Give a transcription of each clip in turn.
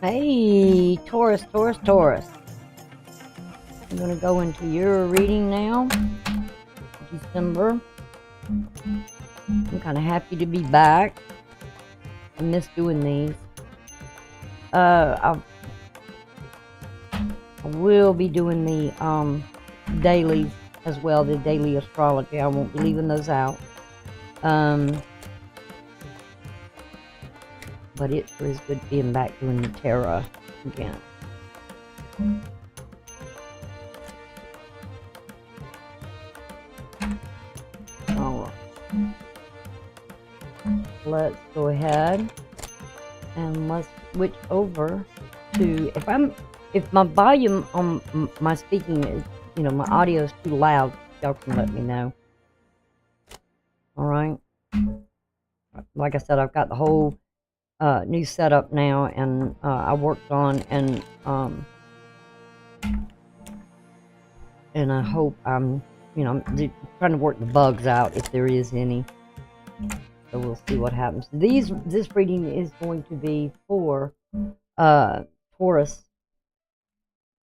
Hey, Taurus, Taurus, Taurus. I'm going to go into your reading now. December. I'm kind of happy to be back. I miss doing these. I will be doing the dailies as well, the daily astrology. I won't be leaving those out. But it is good being back doing the tarot again. Alright. Let's go ahead and let's switch over to, if my volume on my speaking is, my audio is too loud, y'all can let me know. Alright. Like I said, I've got the whole new setup now, and I worked on, and I hope I'm trying to work the bugs out if there is any. So we'll see what happens. This reading is going to be for Taurus,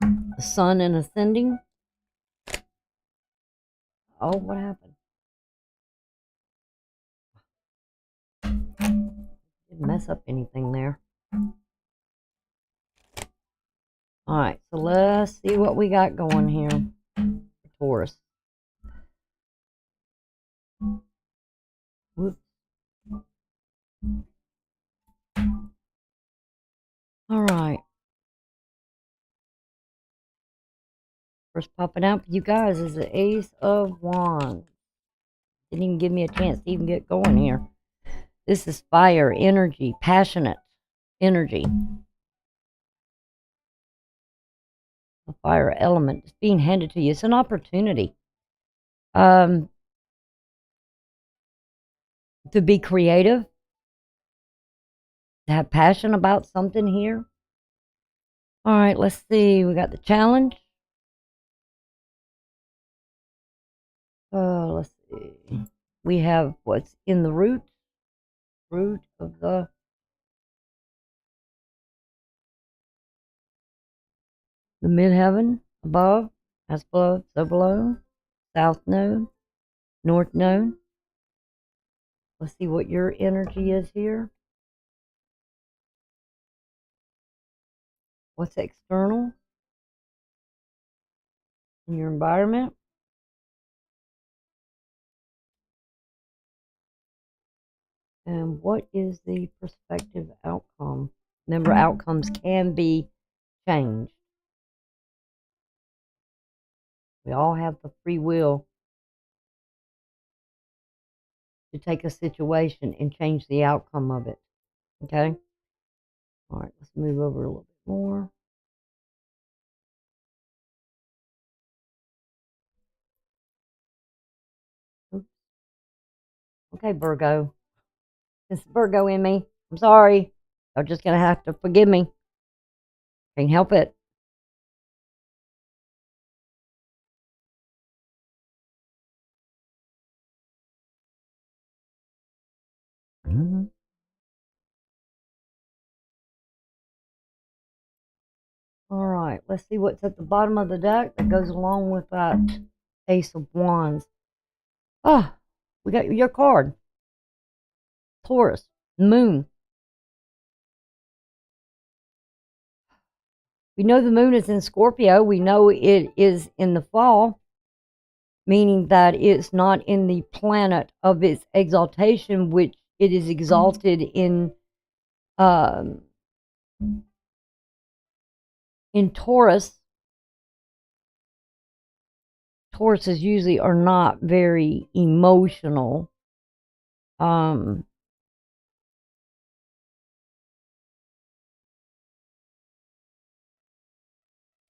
the Sun and Ascending. Oh, what happened? Didn't mess up anything there. Alright, so let's see what we got going here for Taurus. Whoops. Alright. First popping out for you guys is the Ace of Wands. Didn't even give me a chance to even get going here. This is fire, energy, passionate energy. The fire element is being handed to you. It's an opportunity to be creative, to have passion about something here. All right, let's see. We got the challenge. Let's see. We have what's in the root of the midheaven, above, as above, so below, south node, north node. Let's see what your energy is here. What's external in your environment? And what is the prospective outcome? Remember, outcomes can be changed. We all have the free will to take a situation and change the outcome of it. Okay? All right, let's move over a little bit more. Oops. Okay, Virgo. It's Virgo in me. I'm sorry. You're just going to have to forgive me. Can't help it. Mm-hmm. All right, let's see what's at the bottom of the deck that goes along with that Ace of Wands. Ah, we got your card. Taurus, Moon. We know the moon is in Scorpio. We know it is in the fall, meaning that it's not in the planet of its exaltation, which it is exalted in Taurus. Tauruses usually are not very emotional.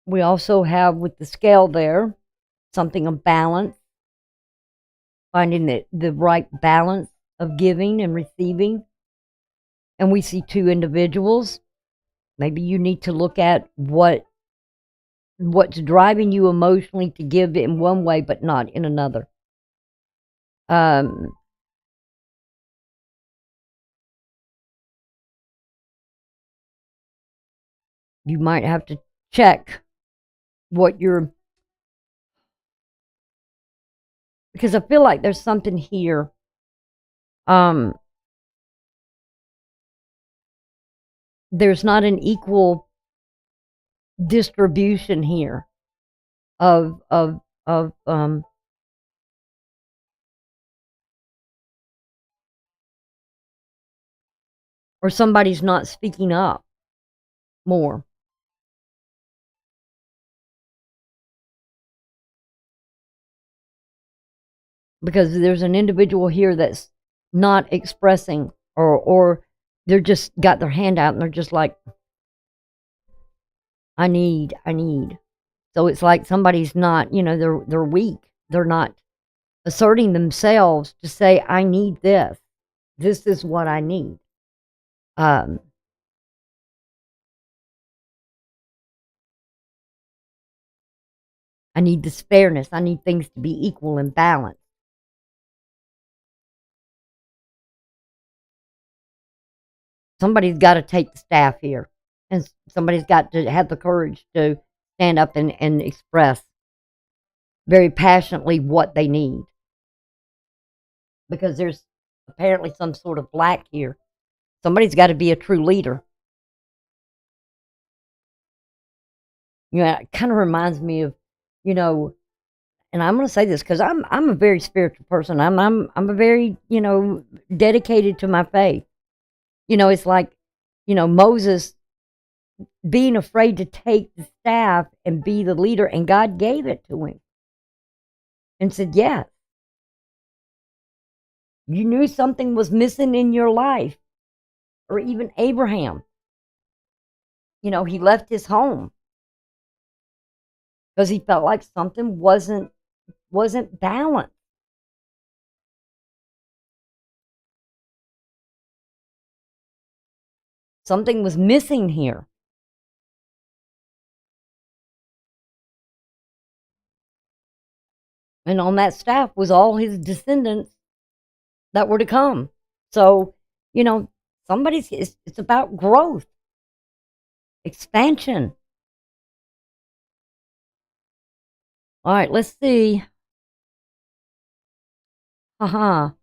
We also have with the scale there something of balance, finding the right balance of giving and receiving. And we see two individuals. Maybe you need to look at what's driving you emotionally to give in one way but not in another. You might have to check what you're, because I feel like there's something here. There's not an equal distribution here of or somebody's not speaking up more. Because there's an individual here that's not expressing, or they're just got their hand out and they're just like, I need. So it's like somebody's not, they're weak. They're not asserting themselves to say, I need this. This is what I need. Um, I need this fairness. I need things to be equal and balanced. Somebody's got to take the staff here, and somebody's got to have the courage to stand up and express very passionately what they need. Because there's apparently some sort of lack here. Somebody's got to be a true leader. It kind of reminds me of, and I'm going to say this because I'm a very spiritual person. I'm a very, dedicated to my faith. It's like, Moses being afraid to take the staff and be the leader, and God gave it to him and said, yes. You knew something was missing in your life. Or even Abraham. He left his home because he felt like something wasn't balanced. Something was missing here. And on that staff was all his descendants that were to come. So, it's about growth, expansion. All right, let's see. Look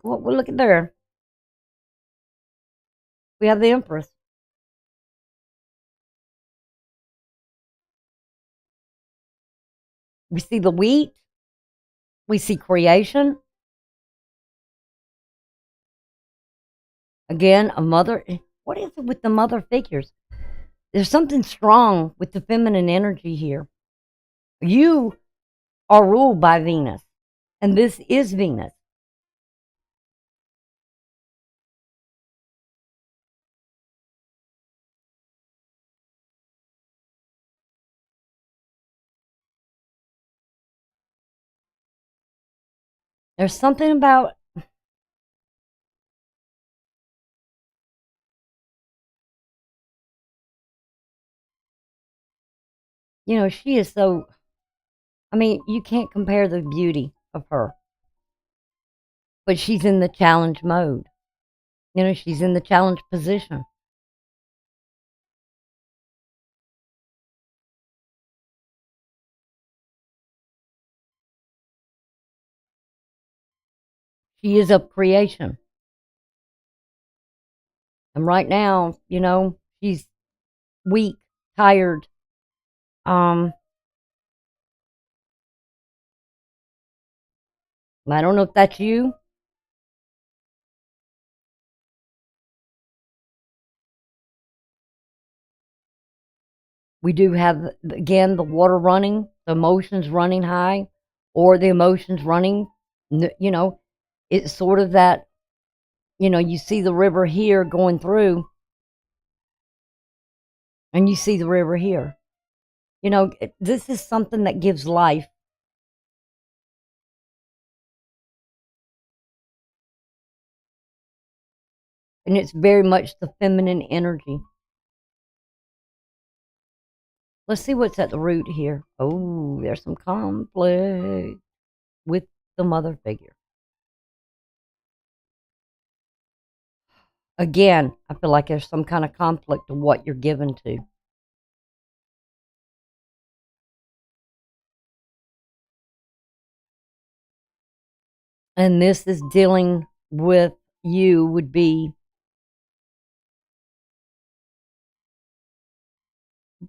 what we're looking there. We have the Empress. We see the wheat. We see creation. Again, a mother. What is it with the mother figures? There's something strong with the feminine energy here. You are ruled by Venus, and this is Venus. There's something about she is so, you can't compare the beauty of her. But she's in the challenge mode. She's in the challenge position. She is of creation. And right now, she's weak, tired. I don't know if that's you. We do have, again, the water running, the emotions running high, or the emotions running, it's sort of that, you see the river here going through, and you see the river here. This is something that gives life. And it's very much the feminine energy. Let's see what's at the root here. Oh, there's some conflict with the mother figure. Again, I feel like there's some kind of conflict of what you're given to. And this is dealing with you would be the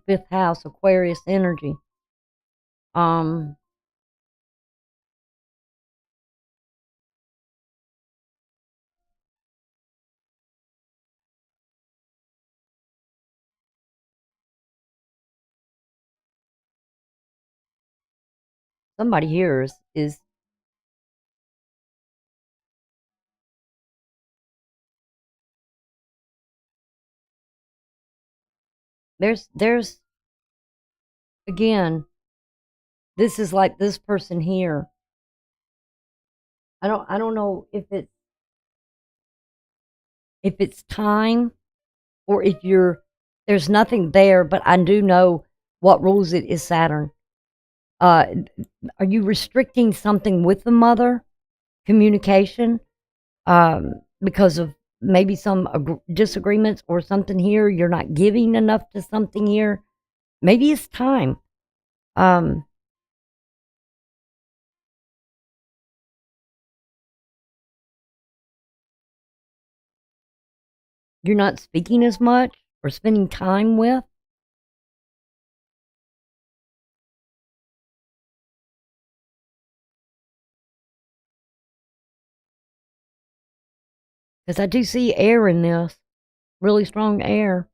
fifth house, Aquarius energy. Somebody here is there's again, this is like this person here. I don't know if it's time or if there's nothing there, but I do know what rules it is Saturn. Are you restricting something with the mother? Communication? Because of maybe some disagreements or something here? You're not giving enough to something here? Maybe it's time. You're not speaking as much or spending time with? Because I do see air in this. Really strong air.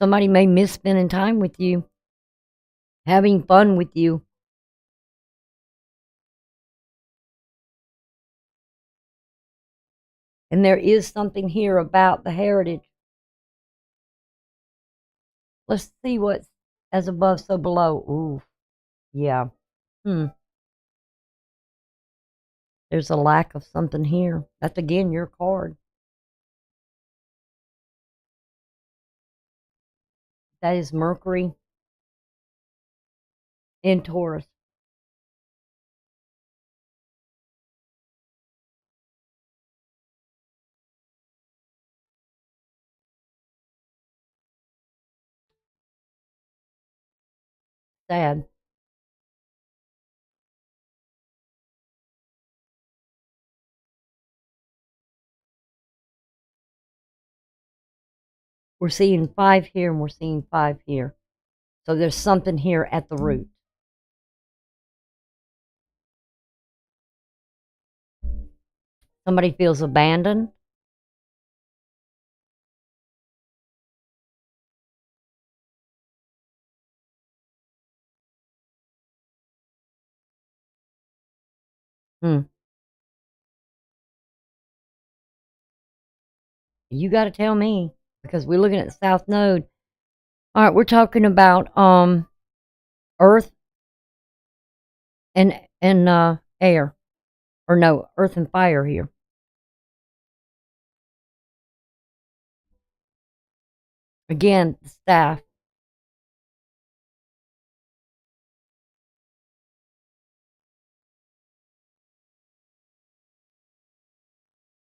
Somebody may miss spending time with you, having fun with you. And there is something here about the heritage. Let's see what's as above, so below. Ooh, yeah. There's a lack of something here. That's again your card. That is Mercury in Taurus. Sad. We're seeing 5 here and we're seeing 5 here. So there's something here at the root. Somebody feels abandoned. You got to tell me because we're looking at the South Node. All right, we're talking about Earth and air, or no, Earth and fire here. Again, the staff.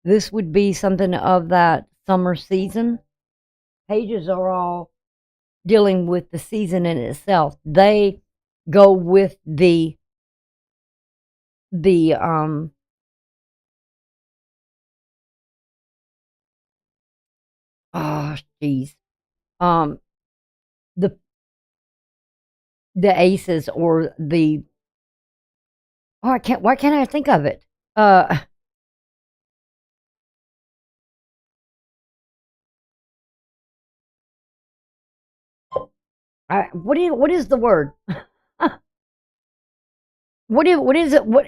This would be something of that summer season. Pages are all dealing with the season in itself. They go with the oh geez um the aces or the I can't, why can't I think of it? What is the word? What is it? What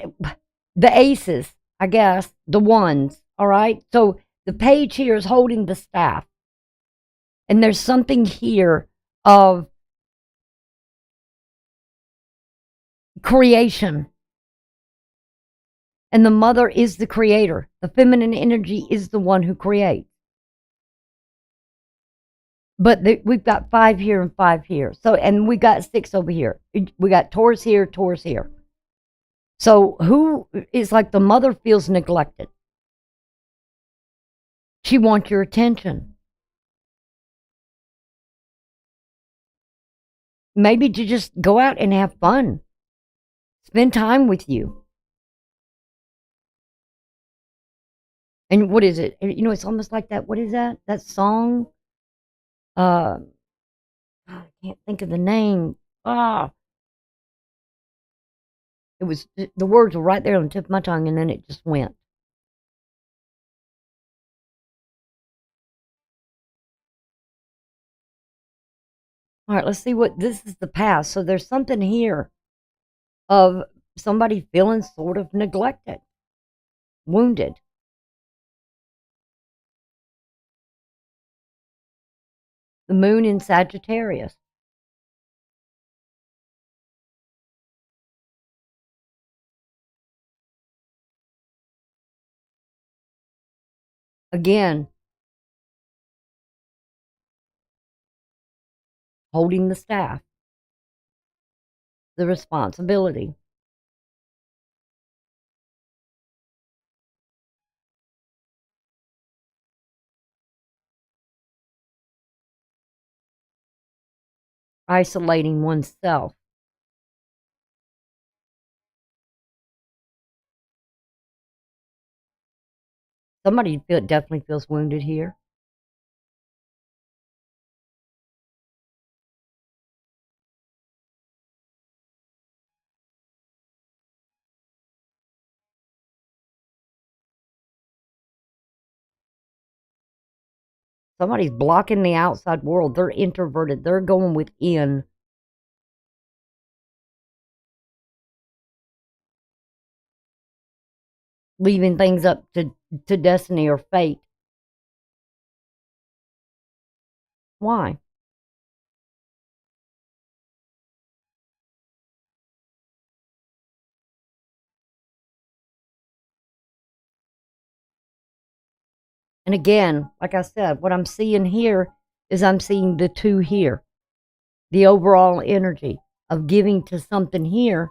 the aces? I guess the ones. All right. So the page here is holding the staff, and there's something here of creation, and the mother is the creator. The feminine energy is the one who creates. But we've got 5 here and 5 here. So, and we got 6 over here. We got Taurus here, Taurus here. So who is like the mother feels neglected. She wants your attention. Maybe to just go out and have fun. Spend time with you. And what is it? You know, it's almost like that. What is that? That song? Uh, I can't think of the name. Ah, it was the words were right there on the tip of my tongue, and then it just went. All right, let's see what this is the past. So there's something here of somebody feeling sort of neglected, wounded. The moon in Sagittarius. Again, holding the staff, the responsibility. Isolating oneself. Somebody definitely feels wounded here. Somebody's blocking the outside world. They're introverted. They're going within. Leaving things up to destiny or fate. Why? And again, like I said, what I'm seeing here is I'm seeing the two here. The overall energy of giving to something here,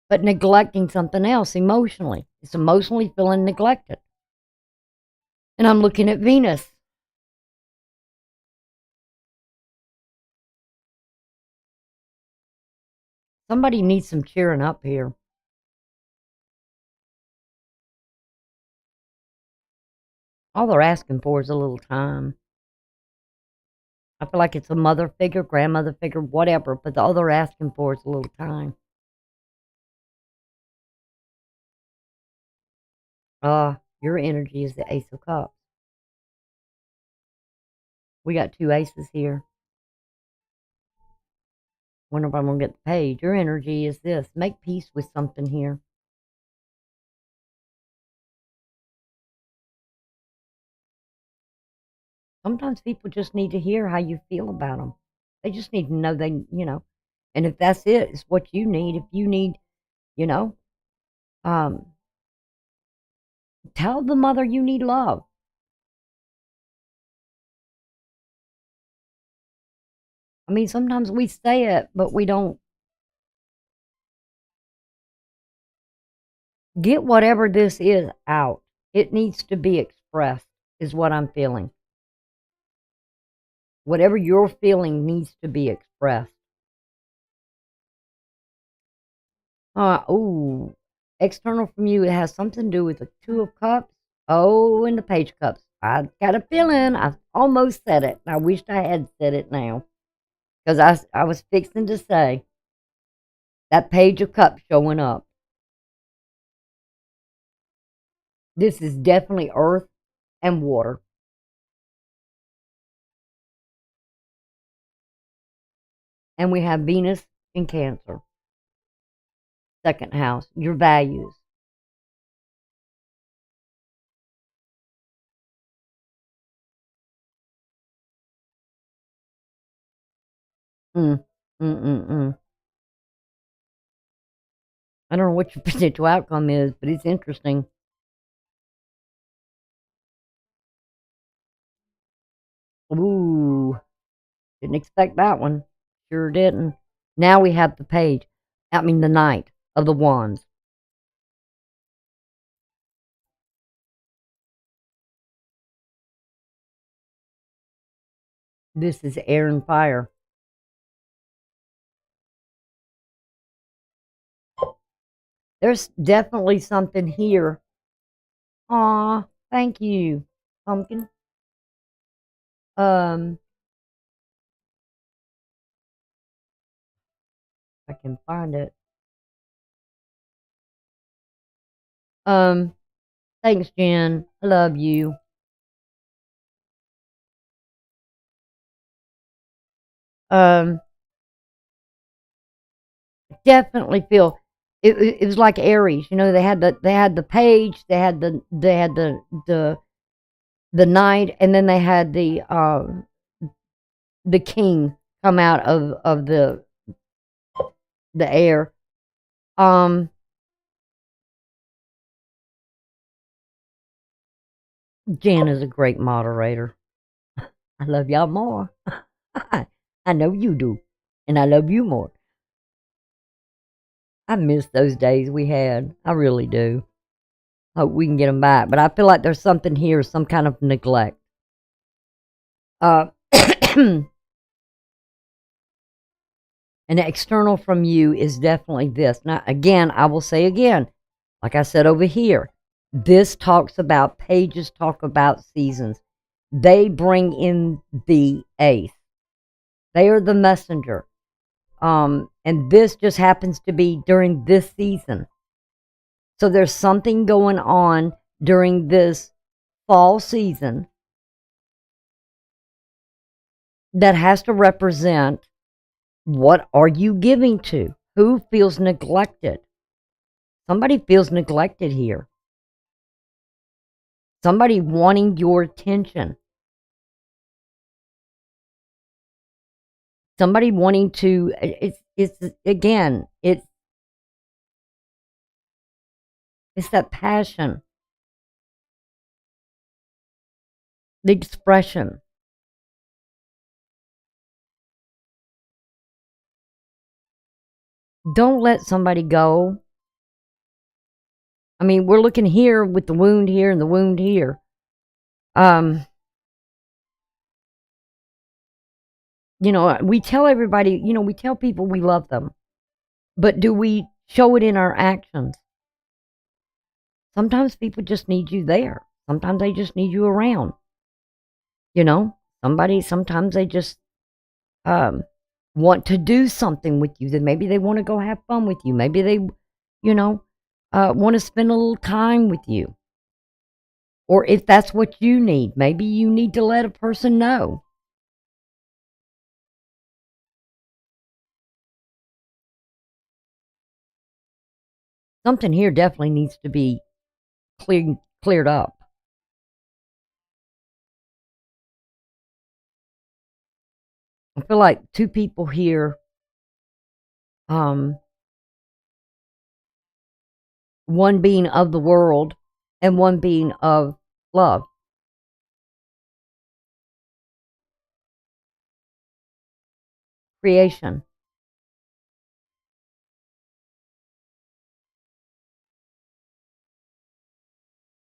but neglecting something else emotionally. It's emotionally feeling neglected. And I'm looking at Venus. Somebody needs some cheering up here. All they're asking for is a little time. I feel like it's a mother figure, grandmother figure, whatever, but all they're asking for is a little time. Your energy is the Ace of Cups. We got two aces here. Wonder if I'm going to get the page. Your energy is this. Make peace with something here. Sometimes people just need to hear how you feel about them. They just need to know and if that's it, it's what you need. If you need, you know, um, tell the mother you need love. I mean, sometimes we say it, but we don't get whatever this is out. It needs to be expressed, is what I'm feeling. Whatever you're feeling needs to be expressed. Oh, external from you, it has something to do with the Two of Cups. Oh, and the Page of Cups. I got a feeling I almost said it. I wished I had said it now. Because I was fixing to say that Page of Cups showing up. This is definitely earth and water. And we have Venus in Cancer. Second house, your values. Mm, mm, mm, mm. I don't know what your potential outcome is, but it's interesting. Ooh, didn't expect that one. Sure didn't. Now we have the page. I mean, the Knight of the Wands. This is air and fire. There's definitely something here. Aw, thank you, pumpkin. I can find it. Thanks, Jen. I love you. Definitely feel it was like Aries. You know, they had the page, they had the knight, and then they had the king come out of the air. Jan is a great moderator. I love y'all more. I know you do, and I love you more. I miss those days we had. I really do. Hope we can get them back, but I feel like there's something here, some kind of neglect. An external from you is definitely this. Now, again, I will say again, like I said over here, this talks about pages, talk about seasons. They bring in the eighth. They are the messenger. And this just happens to be during this season. So there's something going on during this fall season that has to represent what are you giving to? Who feels neglected? Somebody feels neglected here. Somebody wanting your attention. Somebody wanting to, it's again, it's that passion, the expression. Don't let somebody go. I mean, we're looking here with the wound here and the wound here. You know, we tell everybody, you know, we tell people we love them, but do we show it in our actions? Sometimes people just need you there. Sometimes they just need you around. You know, sometimes they just want to do something with you. That maybe they want to go have fun with you. Maybe they, you know, want to spend a little time with you. Or if that's what you need, maybe you need to let a person know. Something here definitely needs to be cleared up. I feel like two people here, one being of the world and one being of love. Creation.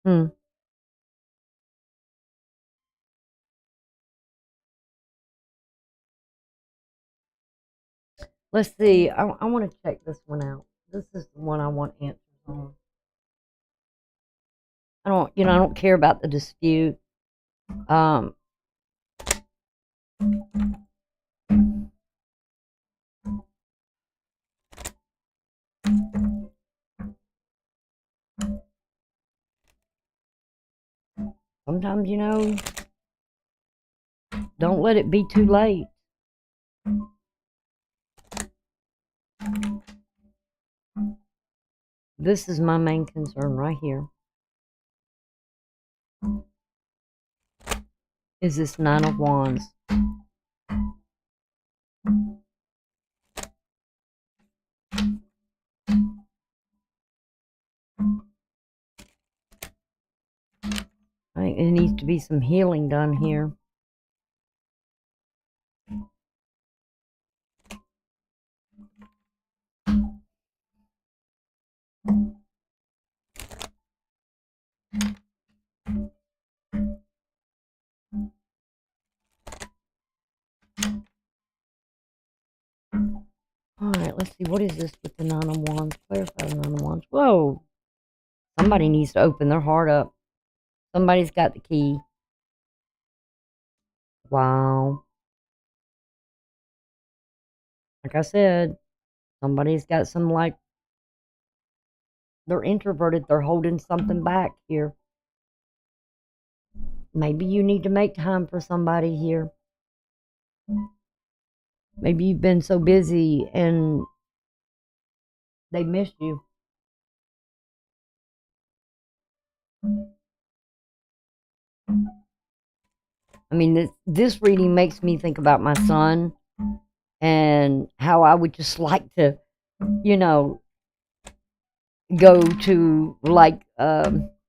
Hmm. Let's see. I want to check this one out. This is the one I want answers on. I don't care about the dispute. Um, Sometimes, don't let it be too late. This is my main concern right here. Is this Nine of Wands. I think there needs to be some healing done here. Alright, let's see. What is this with the Nine of Wands? Clarify the Nine of Wands. Whoa! Somebody needs to open their heart up. Somebody's got the key. Wow. Like I said, somebody's got some, like, they're introverted. They're holding something back here. Maybe you need to make time for somebody here. Maybe you've been so busy and they missed you. I mean, this reading makes me think about my son and how I would just like to, you know, go to like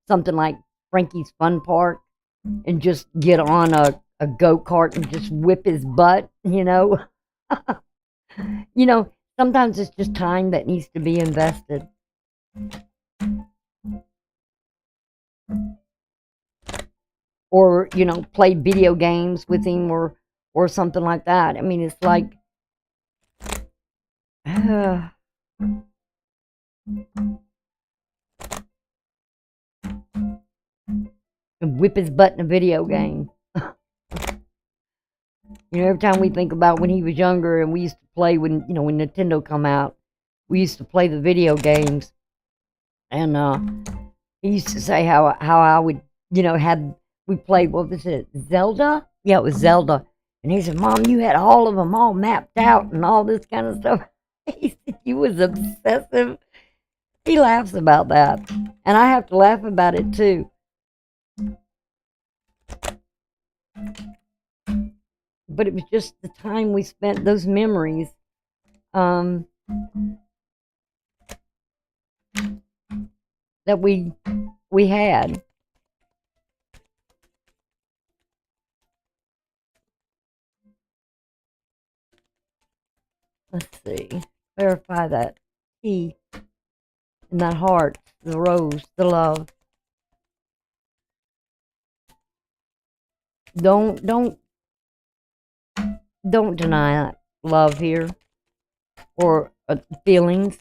something like Frankie's Fun Park and just get on a go-kart and just whip his butt, you know. You know, sometimes it's just time that needs to be invested. Or, you know, play video games with him or something like that. I mean, it's like whip his butt in a video game. You know, every time we think about when he was younger and we used to play when, you know, when Nintendo come out, we used to play the video games. And he used to say how I would, you know, we played, what was it, Zelda? Yeah, it was Zelda. And he said, Mom, you had all of them all mapped out and all this kind of stuff. He said, you was obsessive. He laughs about that. And I have to laugh about it too. But it was just the time we spent, those memories. That we had. Let's see. Verify that key in that heart, the rose, the love. Don't deny love here or feelings.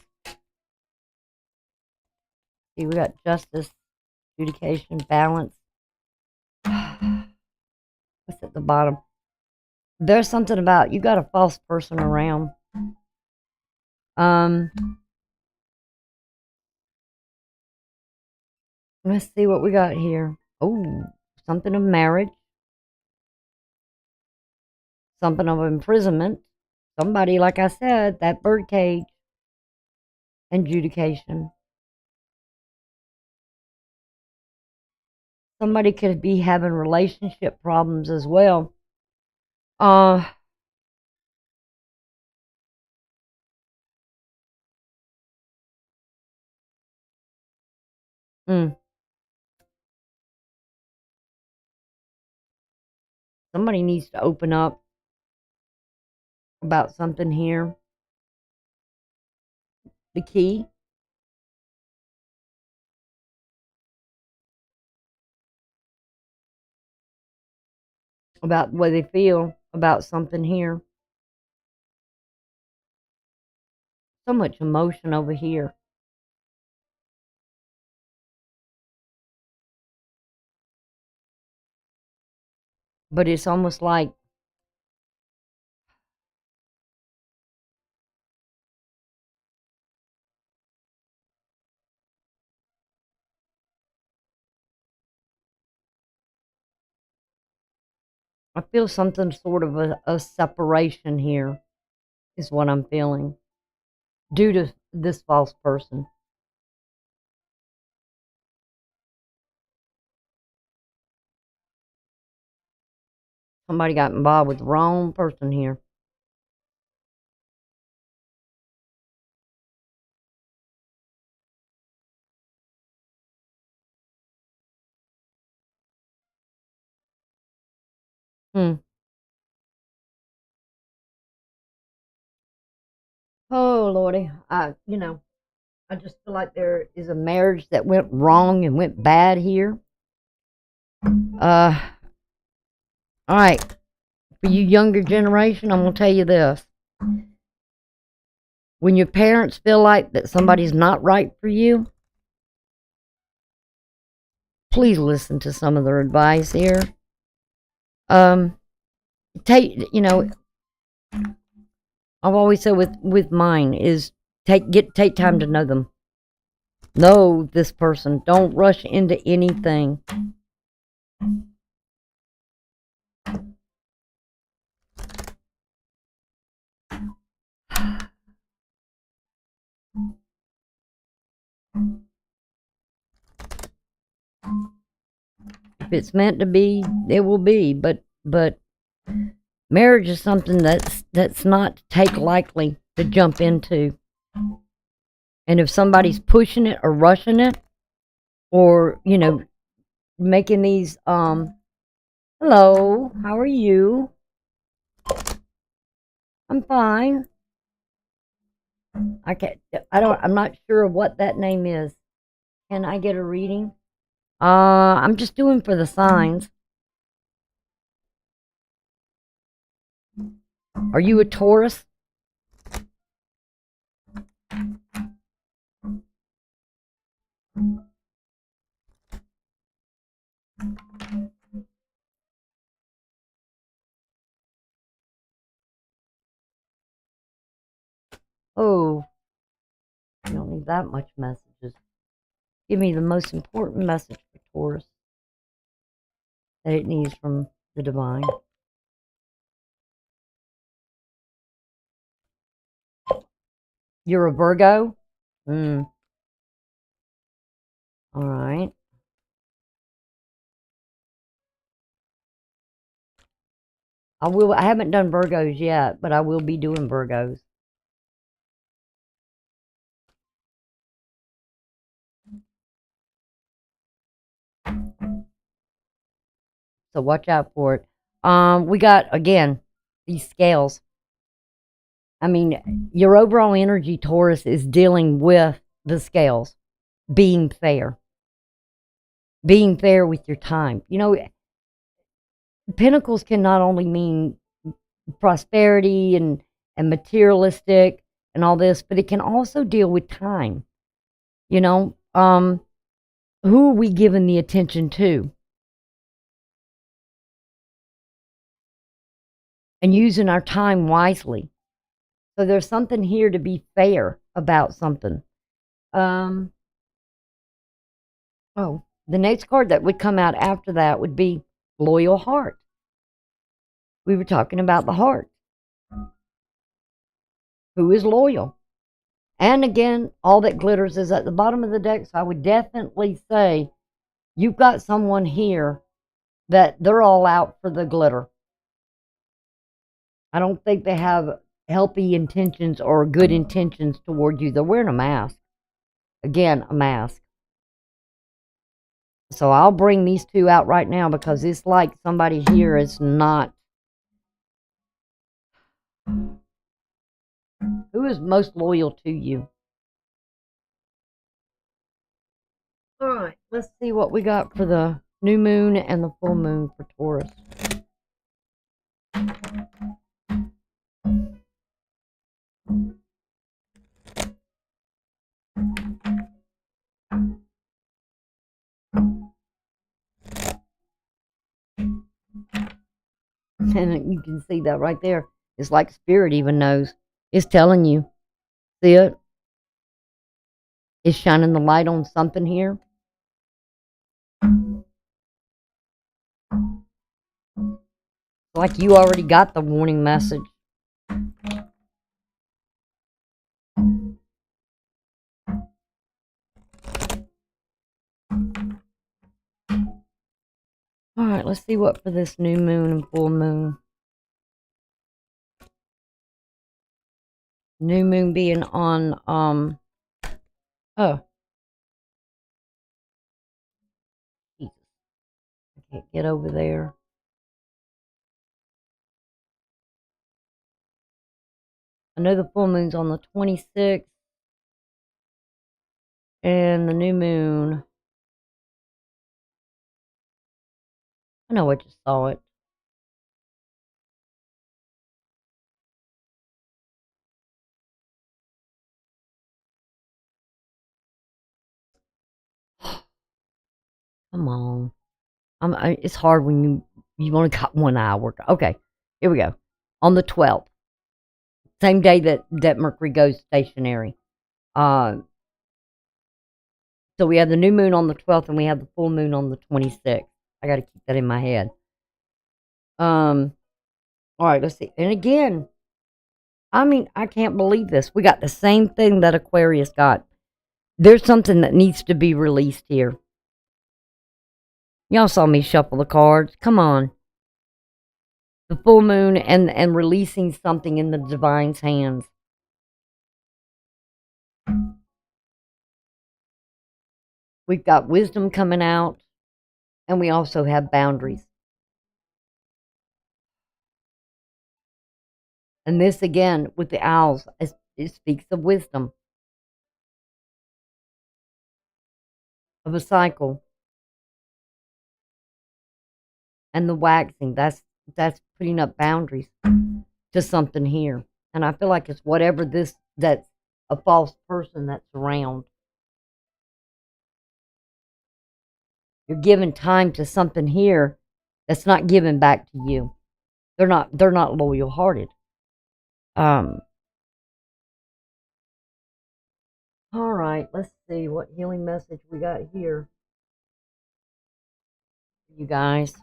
See, we got justice, adjudication, balance. What's at the bottom? There's something about you got a false person around. Let's see what we got here. Oh, something of marriage. Something of imprisonment. Somebody, like I said, that birdcage. Adjudication. Somebody could be having relationship problems as well. Somebody needs to open up about something here. The key. About what they feel about something here. So much emotion over here. But it's almost like I feel something sort of a separation here is what I'm feeling due to this false person. Somebody got involved with the wrong person here. Oh, Lordy. I just feel like there is a marriage that went wrong and went bad here. All right. For you younger generation, I'm going to tell you this. When your parents feel like that somebody's not right for you, please listen to some of their advice here. Take, I've always said with mine is take time to know them. Know this person. Don't rush into anything. If it's meant to be, it will be. But marriage is something that's not to take lightly, to jump into. And if somebody's pushing it or rushing it, or making these hello, how are you? I'm fine. I'm not sure what that name is. Can I get a reading? I'm just doing for the signs. Are you a Taurus? Oh, you don't need that much messages. Give me the most important message for Taurus that it needs from the divine. You're a Virgo? All right. I haven't done Virgos yet, but I will be doing Virgos. So watch out for it. We got, again, these scales. I mean, your overall energy, Taurus, is dealing with the scales. Being fair. Being fair with your time. Pentacles can not only mean prosperity and materialistic and all this, but it can also deal with time. Who are we giving the attention to? And using our time wisely. So there's something here to be fair about something. Oh, the next card that would come out after that would be loyal heart. We were talking about the heart. Who is loyal? And again, all that glitters is at the bottom of the deck. So I would definitely say you've got someone here that they're all out for the glitter. I don't think they have healthy intentions or good intentions toward you. They're wearing a mask. Again, a mask. So I'll bring these two out right now because it's like somebody here is not. Who is most loyal to you? All right, let's see what we got for the new moon and the full moon for Taurus. And you can see that right there. It's like Spirit even knows. It's telling you. See it? It's shining the light on something here. Like you already got the warning message. All right, let's see what for this new moon and full moon. New moon being on, oh. Jesus. I can't get over there. I know the full moon's on the 26th. And the new moon. I know I just saw it. Come on. It's hard when you only got 1 hour. Okay, here we go. On the 12th, same day that Mercury goes stationary. Uh, so we have the new moon on the 12th, and we have the full moon on the 26th. I got to keep that in my head. All right, let's see. And again, I mean, I can't believe this. We got the same thing that Aquarius got. There's something that needs to be released here. Y'all saw me shuffle the cards. Come on. The full moon and releasing something in the divine's hands. We've got wisdom coming out, and we also have boundaries. And this again with the owls, it speaks of wisdom, of a cycle, and the waxing. That's putting up boundaries to something here. And I feel like it's whatever that's a false person that's around. You're giving time to something here that's not given back to you. They're not loyal hearted. All right, let's see what healing message we got here. You guys.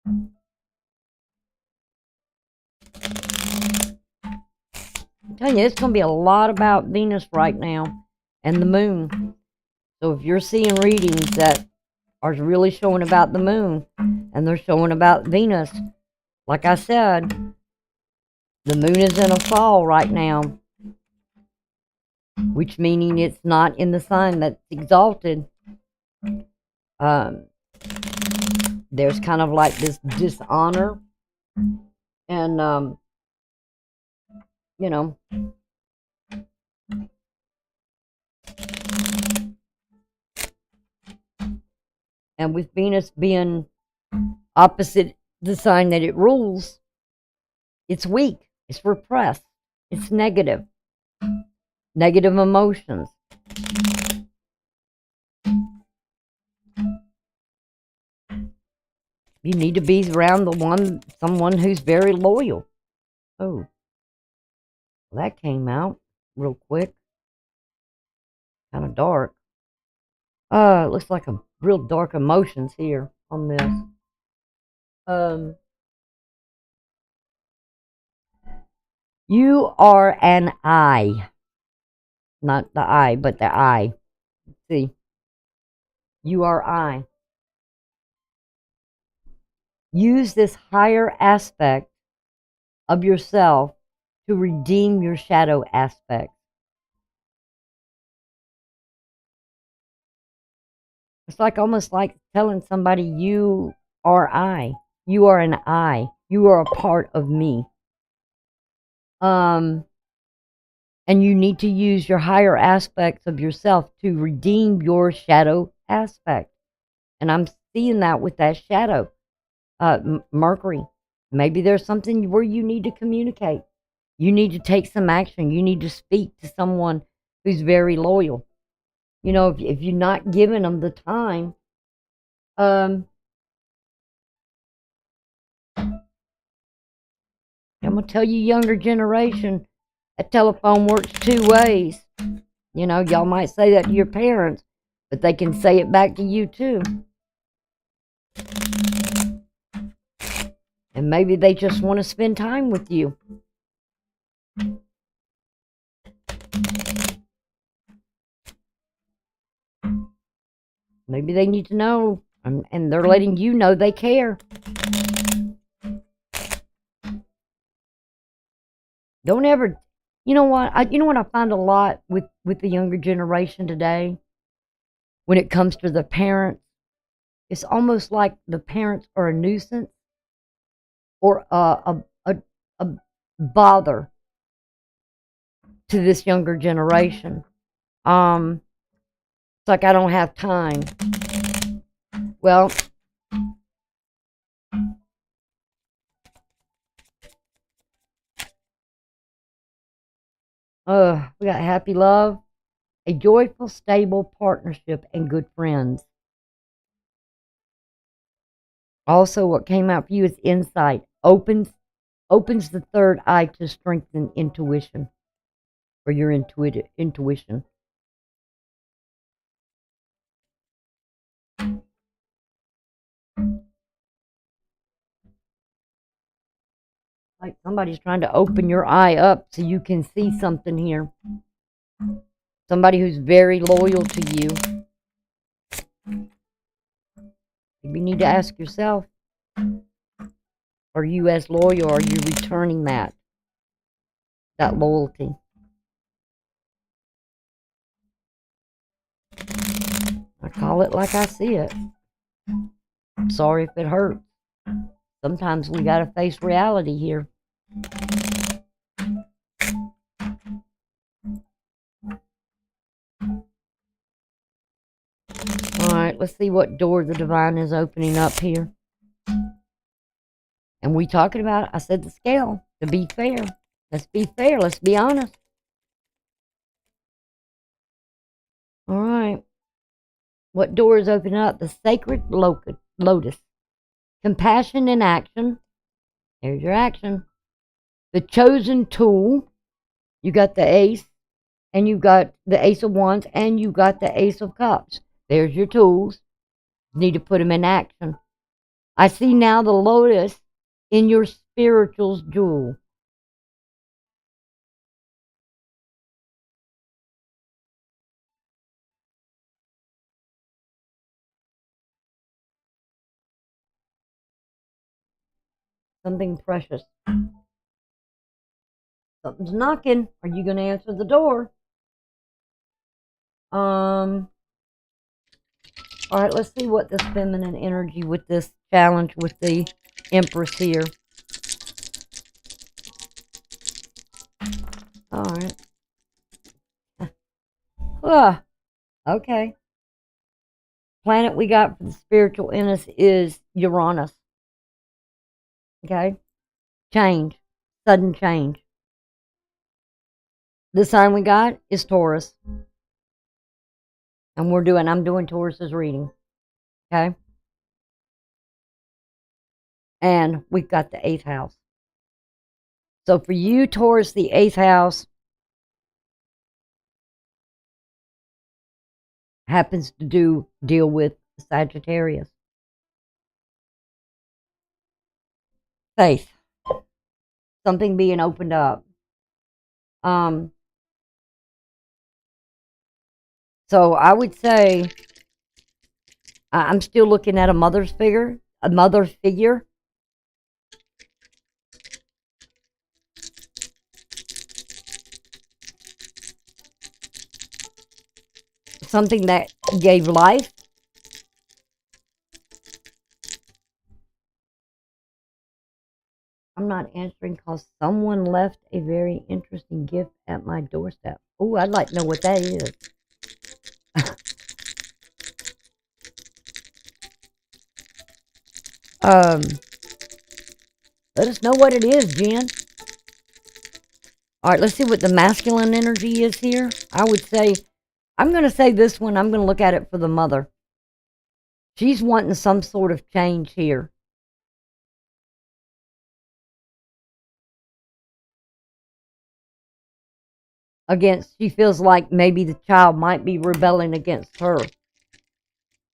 I'm telling you, it's going to be a lot about Venus right now and the moon. So if you're seeing readings that are really showing about the moon and they're showing about Venus, like I said, the moon is in a fall right now, which meaning it's not in the sign that's exalted. There's kind of like this dishonor and, you know, and with Venus being opposite the sign that it rules, it's weak, it's repressed, it's negative emotions. You need to be around someone who's very loyal. Oh, well, that came out real quick. Kind of dark. It looks like a real dark emotions here on this. You are an I. Not the I, but the I. See? You are I. Use this higher aspect of yourself to redeem your shadow aspect. It's like almost like telling somebody you are I. You are an I. You are a part of me. And you need to use your higher aspects of yourself to redeem your shadow aspect. And I'm seeing that with that shadow. Mercury. Maybe there's something where you need to communicate. You need to take some action. You need to speak to someone who's very loyal. You know, if you're not giving them the time, I'm going to tell you, younger generation, a telephone works two ways. You know, y'all might say that to your parents, but they can say it back to you too. And maybe they just want to spend time with you. Maybe they need to know, and they're letting you know they care. Don't ever, you know what? I find a lot with the younger generation today. When it comes to the parents, it's almost like the parents are a nuisance or a bother to this younger generation. It's like I don't have time. Well, we got happy love, a joyful, stable partnership, and good friends. Also, what came out for you is insight. Opens the third eye to strengthen intuition, or your intuition. Like somebody's trying to open your eye up so you can see something here. Somebody who's very loyal to you. You need to ask yourself, are you as loyal? Are you returning that loyalty? I call it like I see it. I'm sorry if it hurts. Sometimes we gotta face reality here. Alright, let's see what door the divine is opening up here. And we talking about, I said the scale, to be fair. Let's be fair, let's be honest. Alright. What door is opening up? The sacred lotus. Compassion in action. There's your action. The chosen tool. You got the ace, and you got the ace of wands, and you got the ace of cups. There's your tools. You need to put them in action. I see now the lotus in your spiritual's jewel. Something precious. Something's knocking. Are you going to answer the door? All right, let's see what this feminine energy with this challenge with the Empress here. All right. Okay. Planet we got for the spiritual illness is Uranus. Okay. Change. Sudden change. The sign we got is Taurus. And I'm doing Taurus's reading. Okay. And we've got the 8th house. So for you, Taurus, the 8th house happens to deal with Sagittarius. Faith. Something being opened up. So I would say I'm still looking at a mother figure. Something that gave life. I'm not answering because someone left a very interesting gift at my doorstep. Oh, I'd like to know what that is. Let us know what it is, Jen. All right, let's see what the masculine energy is here. I would say, I'm going to say this one, I'm going to look at it for the mother. She's wanting some sort of change here. She feels like maybe the child might be rebelling against her.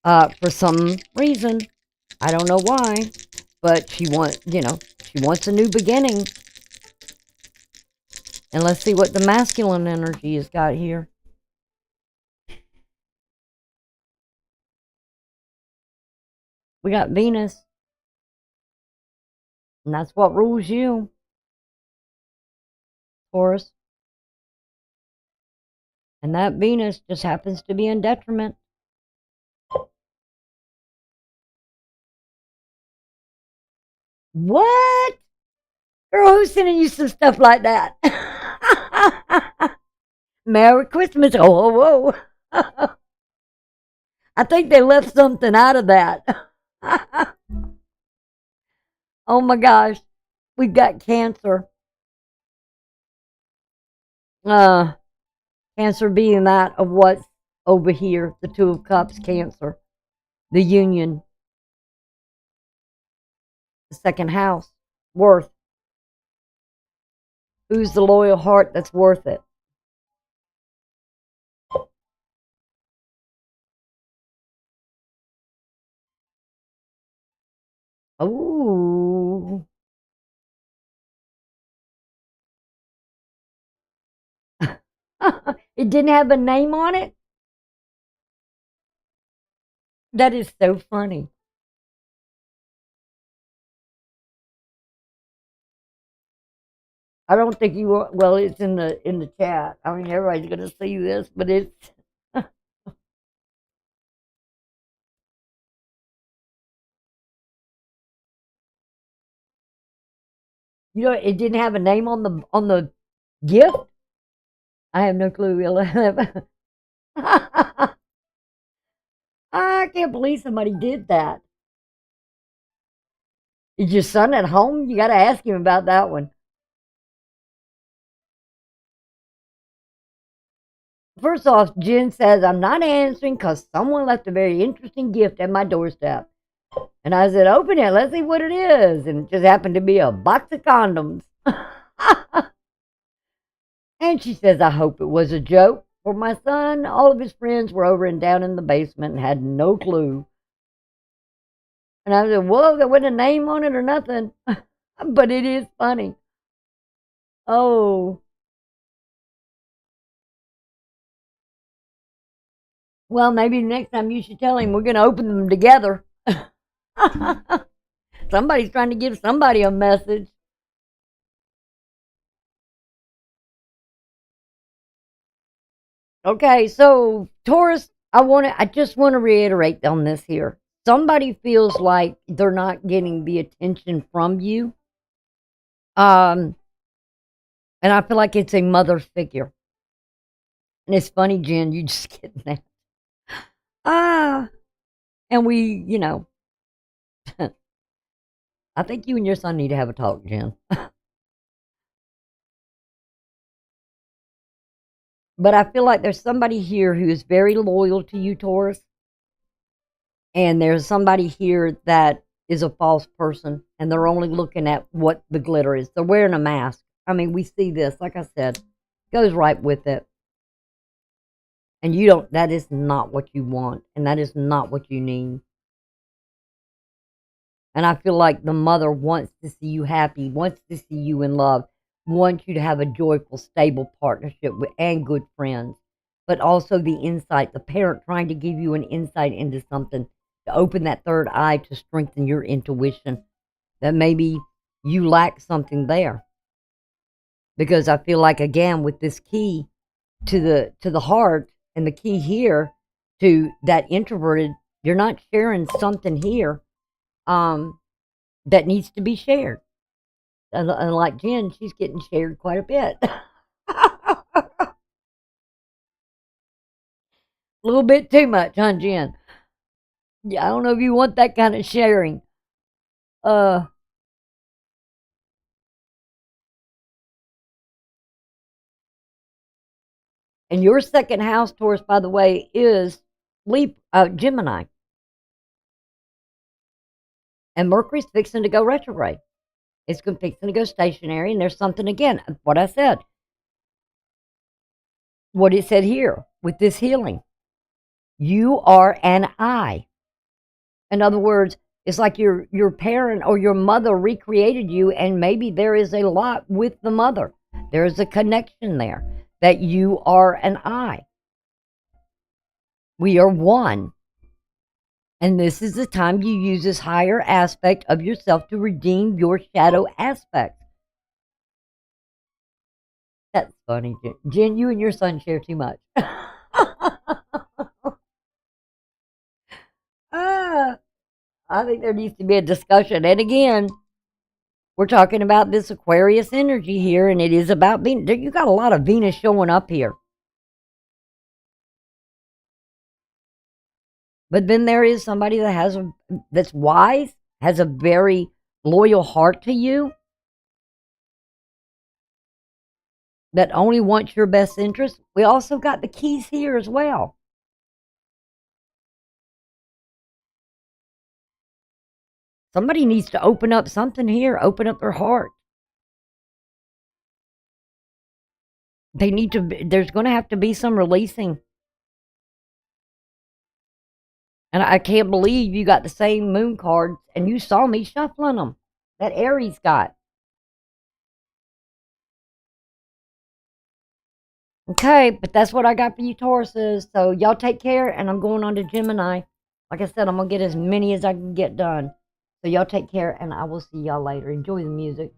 For some reason. I don't know why. But she wants a new beginning. And let's see what the masculine energy has got here. We got Venus. And that's what rules you, Taurus. And that Venus just happens to be in detriment. What? Girl, who's sending you some stuff like that? Merry Christmas. Oh, whoa. I think they left something out of that. Oh my gosh. We've got Cancer. Cancer being that of what's over here. The Two of Cups, Cancer. The union. The second house, worth. Who's the loyal heart that's worth it? Oh. It didn't have a name on it? That is so funny. I don't think you will. Well, it's in the chat. I mean, everybody's going to see this, but it's it didn't have a name on the gift. I have no clue. I can't believe somebody did that. Is your son at home? You got to ask him about that one. First off, Jen says, I'm not answering because someone left a very interesting gift at my doorstep. And I said, open it. Let's see what it is. And it just happened to be a box of condoms. And she says, I hope it was a joke. For my son, all of his friends were over and down in the basement and had no clue. And I said, whoa, there wasn't a name on it or nothing. But it is funny. Oh. Well, maybe next time you should tell him we're going to open them together. Somebody's trying to give somebody a message. Okay, so Taurus, I just want to reiterate on this here. Somebody feels like they're not getting the attention from you. And I feel like it's a mother figure. And it's funny, Jen, you just getting that. And I think you and your son need to have a talk, Jen. But I feel like there's somebody here who is very loyal to you, Taurus. And there's somebody here that is a false person, and they're only looking at what the glitter is. They're wearing a mask. I mean, we see this, like I said, goes right with it. And that is not what you want, and that is not what you need. And I feel like the mother wants to see you happy, wants to see you in love, wants you to have a joyful, stable partnership and good friends. But also the insight, the parent trying to give you an insight into something, to open that third eye to strengthen your intuition, that maybe you lack something there. Because I feel like, again, with this key to the heart, and the key here to that introverted, you're not sharing something here that needs to be shared. And like Jen, she's getting shared quite a bit. A little bit too much, huh, Jen? Yeah, I don't know if you want that kind of sharing. And your second house, Taurus, by the way, is Gemini. And Mercury's fixing to go retrograde. It's fixing to go stationary, and there's something, again, what I said. What it said here with this healing. You are an I. In other words, it's like your parent or your mother recreated you, and maybe there is a lot with the mother. There is a connection there that you are an I. We are one. And this is the time you use this higher aspect of yourself to redeem your shadow aspect. That's funny, Jen. Jen, you and your son share too much. I think there needs to be a discussion. And again, we're talking about this Aquarius energy here, and it is about being. You got a lot of Venus showing up here. But then there is somebody that's wise, has a very loyal heart to you, that only wants your best interest. We also got the keys here as well. Somebody needs to open up something here, open up their heart. They need to, there's going to have to be some releasing. And I can't believe you got the same moon cards and you saw me shuffling them. That Aries got. Okay, but that's what I got for you Tauruses. So y'all take care, and I'm going on to Gemini. Like I said, I'm going to get as many as I can get done. So y'all take care, and I will see y'all later. Enjoy the music.